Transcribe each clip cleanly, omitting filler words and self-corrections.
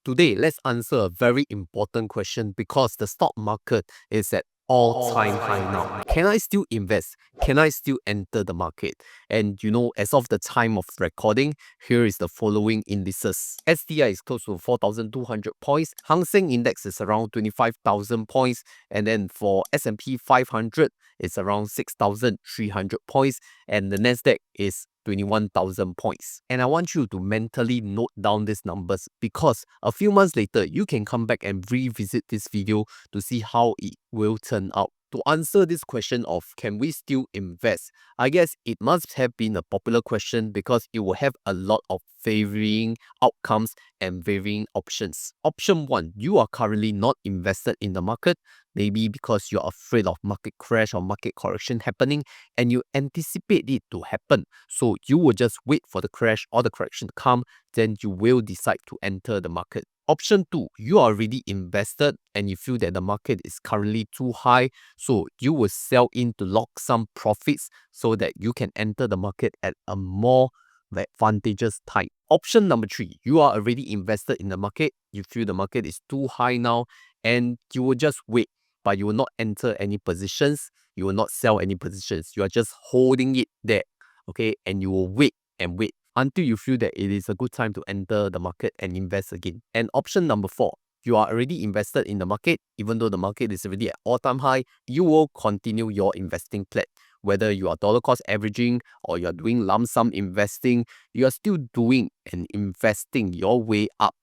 Today, let's answer a very important question because the stock market is at all-time high now. Can I still invest? Can I still enter the market? And as of the time of recording, here is the following indices. STI is close to 4,200 points. Hang Seng Index is around 25,000 points. And then for S&P 500, it's around 6,300 points. And the NASDAQ is 21,000 points. And I want you to mentally note down these numbers because a few months later, you can come back and revisit this video to see how it will turn out. To answer this question of can we still invest, I guess it must have been a popular question because it will have a lot of varying outcomes and varying options. Option 1, you are currently not invested in the market, maybe because you're afraid of market crash or market correction happening and you anticipate it to happen. So you will just wait for the crash or the correction to come, then you will decide to enter the market. Option 2, you are already invested and you feel that the market is currently too high, so you will sell in to lock some profits so that you can enter the market at a more advantageous time. Option number 3, you are already invested in the market, you feel the market is too high now and you will just wait, but you will not enter any positions, you will not sell any positions, you are just holding it there, okay, and you will wait and wait until you feel that it is a good time to enter the market and invest again. And option number 4, you are already invested in the market, even though the market is already at all-time high, you will continue your investing plan. Whether you are dollar cost averaging or you are doing lump sum investing, you are still doing and investing your way up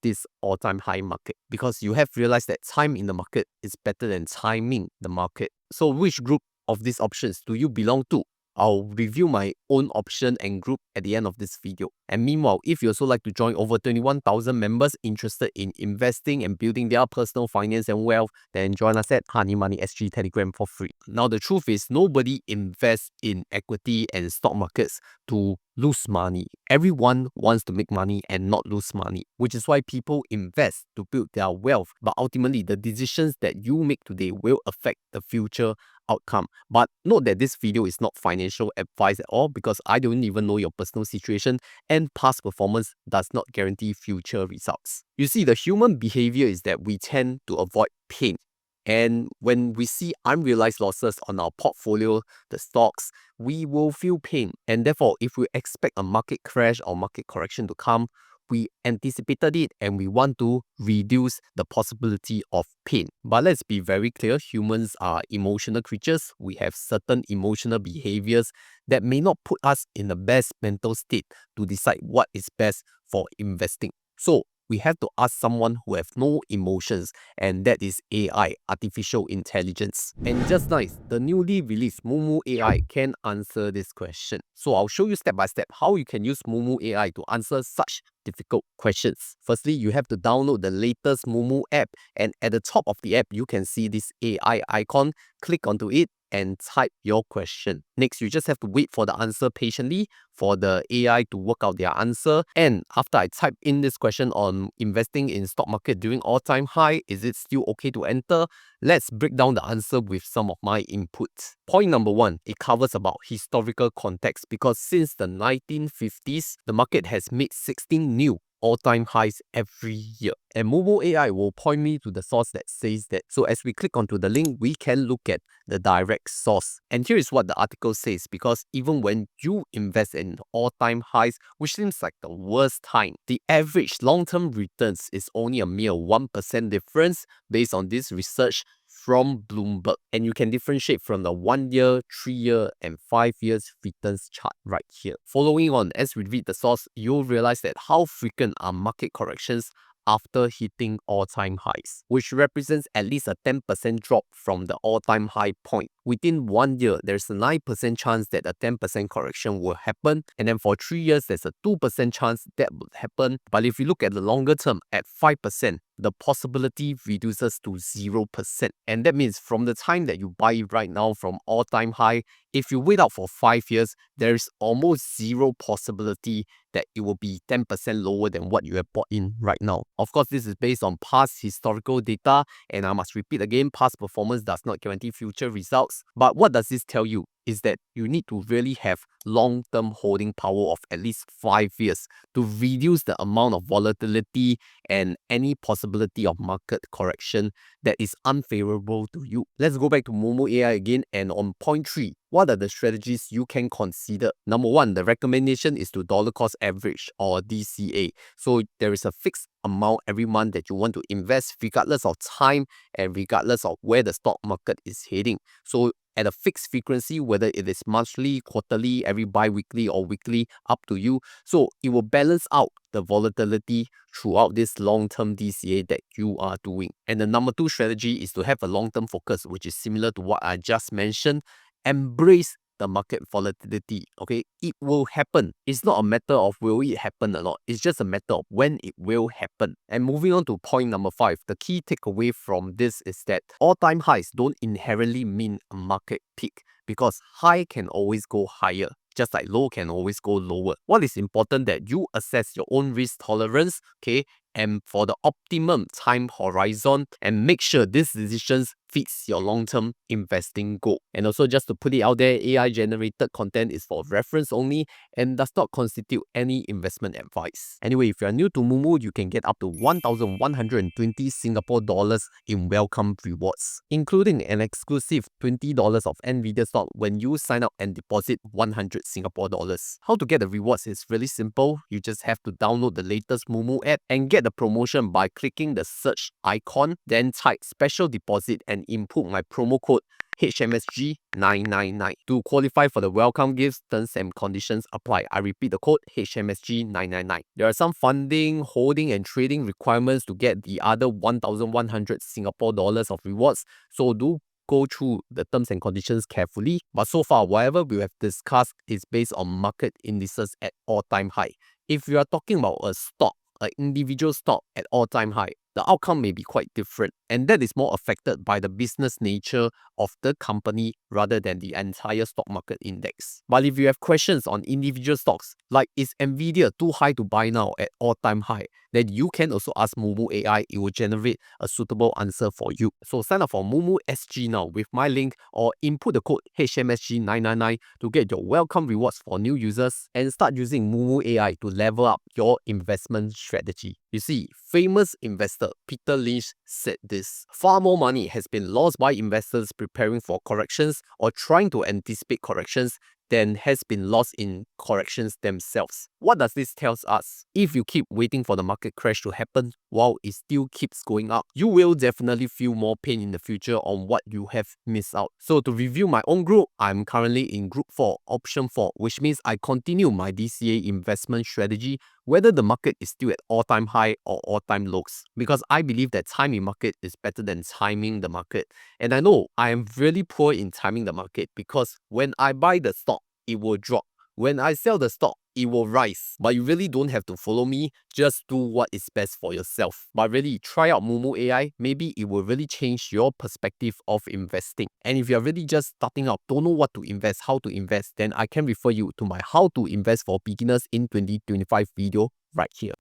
this all-time high market because you have realized that time in the market is better than timing the market. So which group of these options do you belong to? I'll review my own option and group at the end of this video. And meanwhile, if you also like to join over 21,000 members interested in investing and building their personal finance and wealth, then join us at Honey Money SG Telegram for free. Now, the truth is nobody invests in equity and stock markets to lose money. Everyone wants to make money and not lose money, which is why people invest to build their wealth. But ultimately, the decisions that you make today will affect the future outcome. But note that this video is not financial advice at all because I don't even know your personal situation and past performance does not guarantee future results. You see, the human behavior is that we tend to avoid pain. And when we see unrealized losses on our portfolio, the stocks, we will feel pain. And therefore, if we expect a market crash or market correction to come, we anticipated it and we want to reduce the possibility of pain. But let's be very clear, humans are emotional creatures. We have certain emotional behaviors that may not put us in the best mental state to decide what is best for investing. So we have to ask someone who have no emotions, and that is AI, artificial intelligence. And just nice, the newly released Moomoo AI can answer this question. So I'll show you step by step how you can use Moomoo AI to answer such difficult questions. Firstly, you have to download the latest Moomoo app, and at the top of the app, you can see this AI icon. Click onto it and type your question. Next, you just have to wait for the answer patiently for the AI to work out their answer. And after I type in this question on investing in stock market during all-time high, is it still okay to enter? Let's break down the answer with some of my inputs. Point number 1, it covers about historical context because since the 1950s, the market has made 16 new all-time highs every year. And Moomoo AI will point me to the source that says that. So as we click onto the link, we can look at the direct source. And here is what the article says, because even when you invest in all-time highs, which seems like the worst time, the average long-term returns is only a mere 1% difference based on this research from Bloomberg. And you can differentiate from the 1 year, 3 year, and 5 years returns chart right here. Following on, as we read the source, you'll realize that how frequent are market corrections after hitting all-time highs, which represents at least a 10% drop from the all-time high point. Within 1 year, there's a 9% chance that a 10% correction will happen. And then for 3 years, there's a 2% chance that will happen. But if you look at the longer term, at 5%, the possibility reduces to 0%. And that means from the time that you buy right now from all-time high, if you wait out for 5 years, there's almost zero possibility that it will be 10% lower than what you have bought in right now. Of course, this is based on past historical data, and I must repeat again, past performance does not guarantee future results. But what does this tell you? is that you need to really have long-term holding power of at least 5 years to reduce the amount of volatility and any possibility of market correction that is unfavorable to you. Let's go back to Moomoo AI again, and on point 3, what are the strategies you can consider? Number 1, the recommendation is to dollar cost average or DCA. So there is a fixed amount every month that you want to invest regardless of time and regardless of where the stock market is heading. So at a fixed frequency, whether it is monthly, quarterly, every bi-weekly or weekly, up to you. So it will balance out the volatility throughout this long-term DCA that you are doing. And the number 2 strategy is to have a long-term focus, which is similar to what I just mentioned. Embrace the market volatility. Okay, it will happen. It's not a matter of will it happen or not. It's just a matter of when it will happen. And moving on to point number 5, the key takeaway from this is that all-time highs don't inherently mean a market peak, because high can always go higher, just like low can always go lower. What is important that you assess your own risk tolerance, okay, and for the optimum time horizon, and make sure these decisions fits your long-term investing goal. And also, just to put it out there, AI generated content is for reference only and does not constitute any investment advice. Anyway, if you are new to Moomoo, you can get up to 1,120 Singapore dollars in welcome rewards, including an exclusive $20 of NVIDIA stock when you sign up and deposit 100 Singapore dollars. How to get the rewards is really simple. You just have to download the latest Moomoo app and get the promotion by clicking the search icon, then type special deposit and input my promo code HMSG999 to qualify for the welcome gifts. Terms and conditions apply. I repeat the code HMSG999. There are some funding, holding and trading requirements to get the other 1,100 Singapore dollars of rewards, so do go through the terms and conditions carefully. But so far, whatever we have discussed is based on market indices at all-time high. If you are talking about a stock, an individual stock at all-time high, the outcome may be quite different, and that is more affected by the business nature of the company rather than the entire stock market index. But if you have questions on individual stocks, like is Nvidia too high to buy now at all-time high, then you can also ask Moomoo AI. It will generate a suitable answer for you. So sign up for Moomoo SG now with my link, or input the code HMSG999 to get your welcome rewards for new users and start using Moomoo AI to level up your investment strategy. You see, famous investor Peter Lynch said this: far more money has been lost by investors preparing for corrections or trying to anticipate corrections than has been lost in corrections themselves. What does this tell us? If you keep waiting for the market crash to happen while it still keeps going up, you will definitely feel more pain in the future on what you have missed out. So to review my own group, I'm currently in group 4, option 4, which means I continue my DCA investment strategy whether the market is still at all-time high or all-time lows, because I believe that timing market is better than timing the market. And I know I am really poor in timing the market, because when I buy the stock, it will drop. When I sell the stock, it will rise. But you really don't have to follow me. Just do what is best for yourself. But really, try out Moomoo AI. Maybe it will really change your perspective of investing. And if you're really just starting out, don't know what to invest, how to invest, then I can refer you to my How to Invest for Beginners in 2025 video right here.